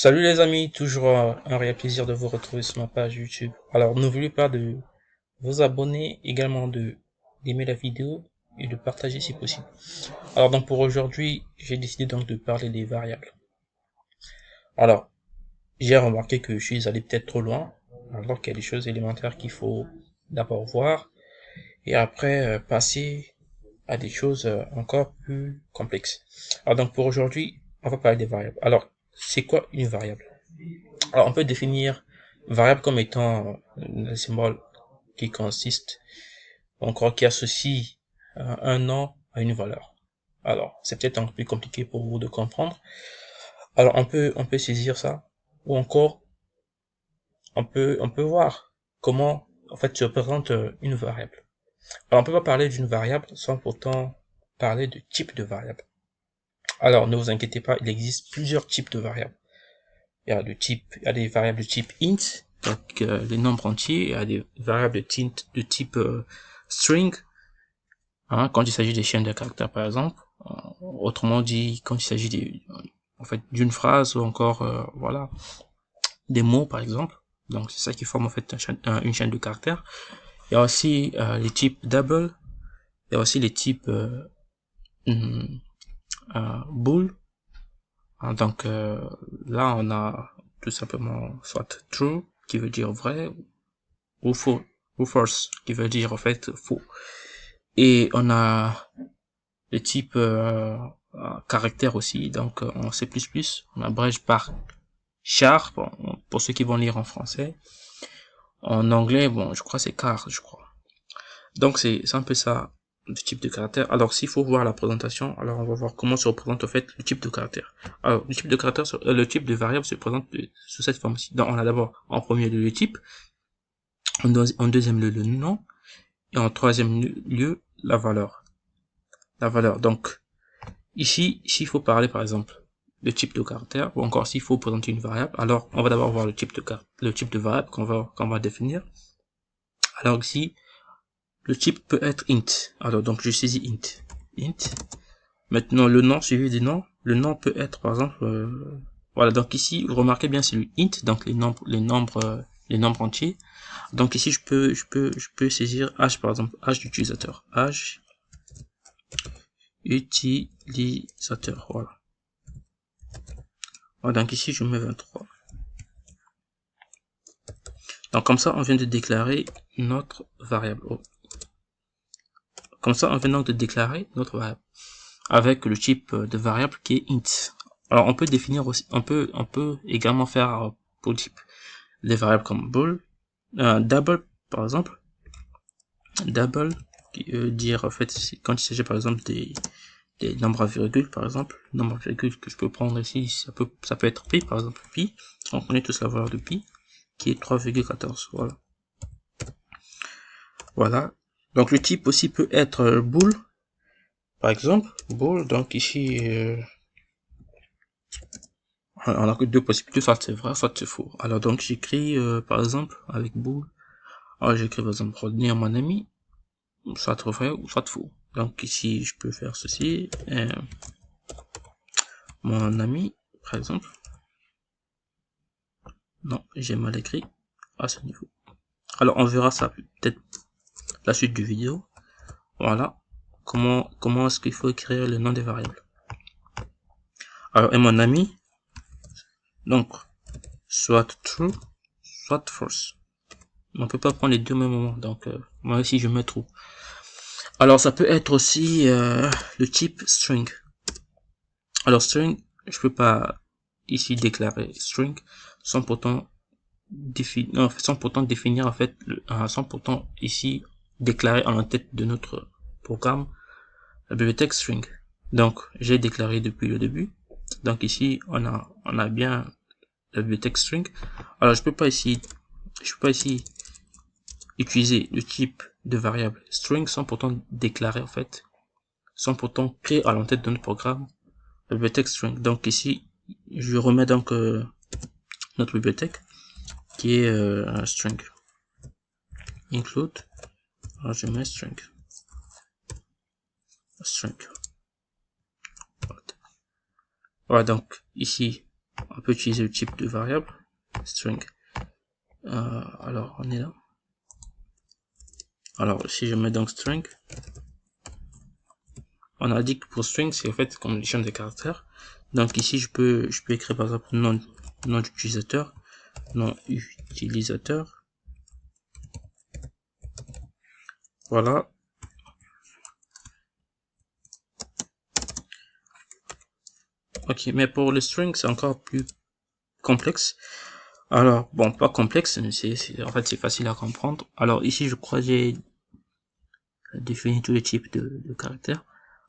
Salut les amis, toujours un réel plaisir de vous retrouver sur ma page YouTube. Alors n'oubliez pas de vous abonner, également de d'aimer la vidéo et de partager si possible. Alors donc pour aujourd'hui, j'ai décidé donc de parler des variables. Alors, j'ai remarqué que je suis allé peut-être trop loin, alors qu'il y a des choses élémentaires qu'il faut d'abord voir et après passer à des choses encore plus complexes. Alors donc pour aujourd'hui, on va parler des variables. Alors, c'est quoi une variable? Alors, on peut définir variable comme étant un symbole qui consiste, encore qui associe un nom à une valeur. Alors, c'est peut-être un peu plus compliqué pour vous de comprendre. Alors, on peut saisir ça, ou encore, on peut voir comment, en fait, se représente une variable. Alors, on peut pas parler d'une variable sans pourtant parler de type de variable. Alors, ne vous inquiétez pas, il existe plusieurs types de variables. Il y a des variables de type int, donc les nombres entiers, il y a des variables de type string, hein, quand il s'agit des chaînes de caractères par exemple, autrement dit quand il s'agit en fait d'une phrase ou encore voilà des mots par exemple. Donc c'est ça qui forme en fait une chaîne de caractères. Il y a aussi les types double, il y a aussi les types mm, bool. Hein, donc là on a tout simplement soit true qui veut dire vrai ou faux, ou false, qui veut dire en fait faux. Et on a le type caractère aussi, donc en C++, on abrège par char, bon, pour ceux qui vont lire en français. En anglais, bon, je crois c'est car, je crois. Donc c'est un peu ça, le type de caractère. Alors s'il faut voir la présentation, alors on va voir comment se représente en fait le type de caractère. Alors le type de caractère, le type de variable se présente sous cette forme-ci. Donc on a d'abord en premier lieu le type, en deuxième lieu le nom, et en troisième lieu la valeur. La valeur. Donc ici, s'il faut parler par exemple de type de caractère, ou encore s'il faut présenter une variable, alors on va d'abord voir le type de variable qu'on va définir. Alors ici, le type peut être int. Alors donc je saisis int. Maintenant le nom suivi du nom, le nom peut être par exemple voilà, donc ici vous remarquez bien c'est le int, donc les nombres entiers. Donc ici je peux saisir h par exemple, h d'utilisateur, h utilisateur, voilà. Voilà, donc ici je mets 23. Donc comme ça on vient de déclarer notre variable. Oh. Comme ça on vient donc de déclarer notre variable avec le type de variable qui est int. Alors on peut définir aussi, on peut également faire pour type des variables comme bool, double par exemple, double qui veut dire en fait quand il s'agit par exemple des nombres à virgule par exemple, nombre à virgule que je peux prendre ici, ça peut être pi par exemple, pi, on connaît tous la valeur de pi qui est 3,14, voilà. Voilà. Donc le type aussi peut être bool, par exemple, bool, donc ici on a que deux possibilités, soit c'est vrai, soit c'est faux. Alors donc j'écris par exemple avec bool, alors j'écris par exemple retenir mon ami, soit vrai ou soit faux. Donc ici je peux faire ceci, mon ami par exemple, non j'ai mal écrit à ce niveau. Alors on verra ça peut-être la suite du vidéo. Voilà comment est-ce qu'il faut écrire le nom des variables. Alors et mon ami, donc soit true, soit false. On peut pas prendre les deux au même moment, donc moi aussi je mets true. Alors ça peut être aussi le type string. Alors string, je peux pas ici déclarer string sans pourtant définir en fait, sans pourtant ici déclarer en tête de notre programme la bibliothèque string. Donc j'ai déclaré depuis le début. Donc ici on a bien la bibliothèque string. Alors je peux pas ici utiliser le type de variable string sans pourtant déclarer en fait, sans pourtant créer à l'entête de notre programme la bibliothèque string. Donc ici je remets donc notre bibliothèque qui est un string include. Alors je mets string. Voilà, donc ici on peut utiliser le type de variable string. Alors on est là. Alors si je mets donc string, on a dit que pour string c'est en fait comme les chaînes de caractères. Donc ici je peux écrire par exemple nom d'utilisateur, nom utilisateur. Voilà. Ok, mais pour le string c'est encore plus complexe. Alors bon, pas complexe, mais en fait c'est facile à comprendre. Alors ici je crois que j'ai défini tous les types de caractères.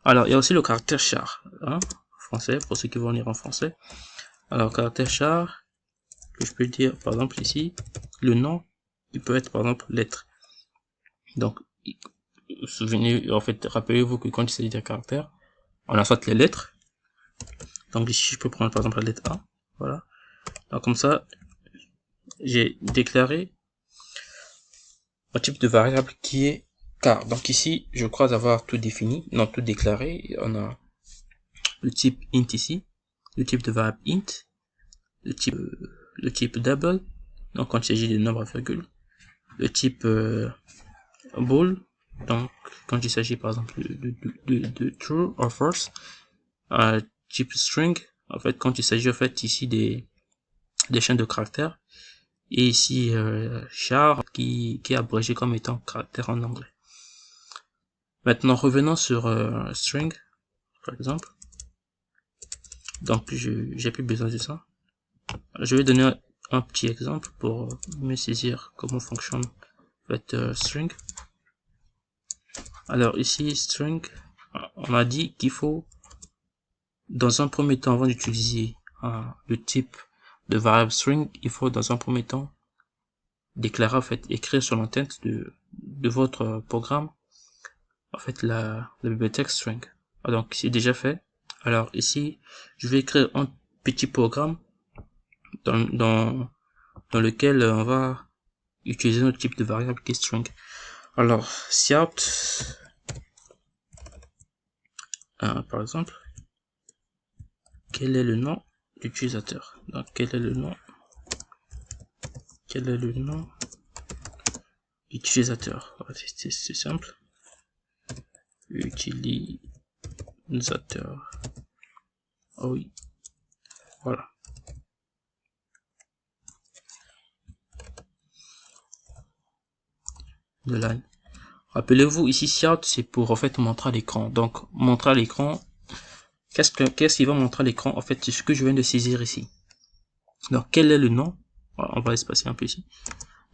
Alors il y a aussi le caractère char, hein, français, pour ceux qui vont lire en français. Alors caractère char, que je peux dire par exemple ici, le nom, il peut être par exemple lettre. Donc souvenez, en fait, rappelez-vous que quand il s'agit d'un caractère, on a soit les lettres. Donc ici je peux prendre par exemple la lettre A, voilà. Donc comme ça, j'ai déclaré un type de variable qui est car. Donc ici, je crois avoir tout défini, non tout déclaré. On a le type int ici, le type de variable int, le type double, donc quand il s'agit de nombre à virgule, le type bool, donc quand il s'agit par exemple de true or false, type string, en fait quand il s'agit en fait ici des chaînes de caractères, et ici char qui est abrégé comme étant caractère en anglais. Maintenant revenons sur string par exemple. Donc j'ai plus besoin de ça. Je vais donner un petit exemple pour mieux saisir comment fonctionne en fait, string. Alors ici string, on a dit qu'il faut dans un premier temps, avant d'utiliser le type de variable string, il faut dans un premier temps déclarer en fait, écrire sur l'entête de votre programme en fait la bibliothèque string. Donc c'est déjà fait. Alors ici je vais écrire un petit programme dans lequel on va utiliser notre type de variable qui est string. Alors cout par exemple, quel est le nom d'utilisateur. Donc quel est le nom d'utilisateur. C'est simple, utilisateur. Oh oui, voilà. De line. Rappelez-vous ici cout c'est pour en fait montrer à l'écran. Donc montrer à l'écran, qu'est-ce qui va montrer à l'écran en fait, c'est ce que je viens de saisir ici. Donc quel est le nom, voilà, on va espacer un peu ici.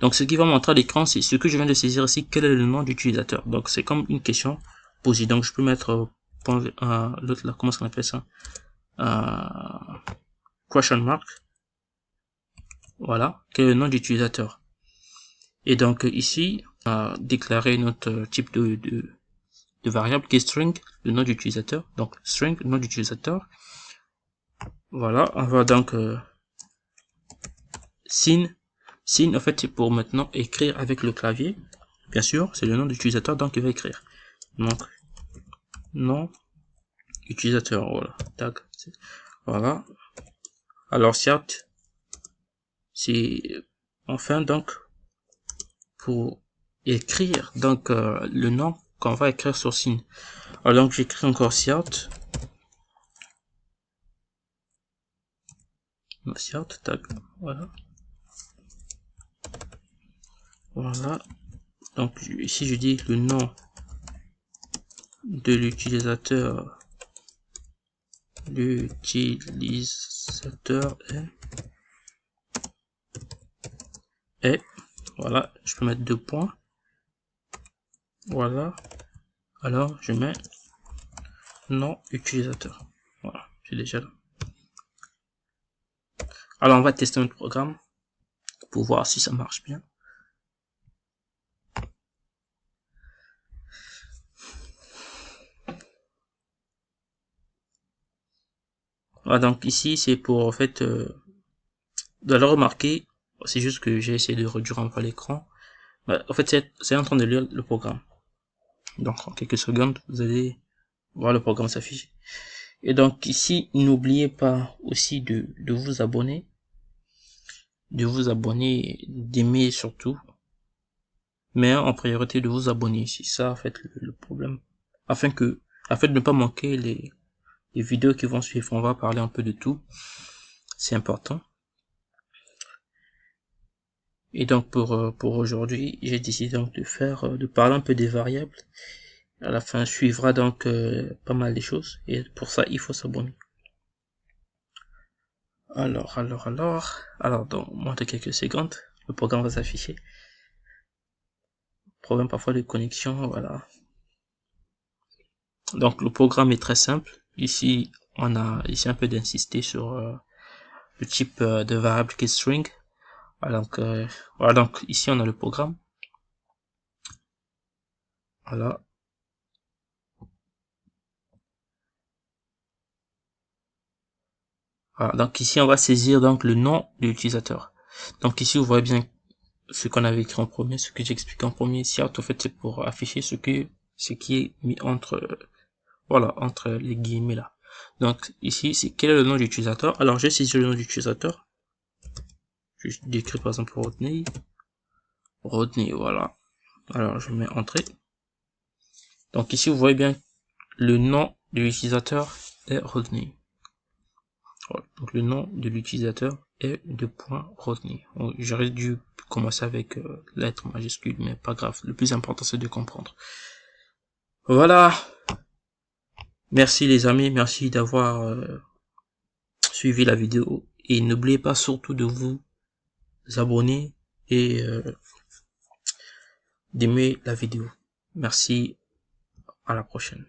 Donc ce qui va montrer à l'écran c'est ce que je viens de saisir ici, quel est le nom d'utilisateur. Donc c'est comme une question posée. Donc je peux mettre l'autre là, comment est-ce qu'on appelle ça, question mark. Voilà, quel est le nom d'utilisateur. Et donc ici déclarer notre type de variable qui est string, le nom d'utilisateur. Donc string, nom d'utilisateur. Voilà, on va donc sin en fait c'est pour maintenant écrire avec le clavier. Bien sûr, c'est le nom d'utilisateur donc il va écrire. Donc nom utilisateur, voilà, tag. Voilà. Alors certes, c'est enfin donc pour écrire donc le nom qu'on va écrire sur sin. Alors donc j'écris encore cout tag, voilà. Voilà. Donc ici je dis le nom de l'utilisateur. L'utilisateur est, voilà, je peux mettre 2 points. Voilà. Alors je mets nom utilisateur. Voilà, c'est déjà là. Alors on va tester notre programme pour voir si ça marche bien. Voilà, donc ici c'est pour en fait vous allez remarquer, c'est juste que j'ai essayé de réduire un peu l'écran. En fait c'est en train de lire le programme. Donc en quelques secondes vous allez voir le programme s'afficher. Et donc ici, n'oubliez pas aussi de vous abonner, d'aimer surtout, mais en priorité de vous abonner. C'est ça en fait le problème, afin de ne pas manquer les vidéos qui vont suivre. On va parler un peu de tout, c'est important. Et donc pour aujourd'hui, j'ai décidé donc de parler un peu des variables. À la fin suivra donc pas mal de choses, et pour ça il faut s'abonner. Alors dans moins de quelques secondes, le programme va s'afficher. Problème parfois de connexion, voilà. Donc le programme est très simple. Ici on a un peu d'insister sur le type de variable qui est string. Voilà, donc ici on a le programme. Voilà. Voilà, donc ici on va saisir donc le nom de l'utilisateur. Donc ici vous voyez bien ce qu'on avait écrit en premier, ce que j'explique en premier. Ici en fait c'est pour afficher ce qui est mis entre voilà, entre les guillemets là. Donc ici c'est quel est le nom de l'utilisateur. Alors j'ai saisi le nom de l'utilisateur. Je décris par exemple Rodney, voilà. Alors je mets entrée. Donc ici vous voyez bien le nom de l'utilisateur est Rodney. Voilà. Donc le nom de l'utilisateur est .Rodney. J'aurais dû commencer avec lettres majuscules, mais pas grave. Le plus important c'est de comprendre. Voilà. Merci les amis, merci d'avoir suivi la vidéo. Et n'oubliez pas surtout de vous abonner et d'aimer la vidéo. Merci, à la prochaine.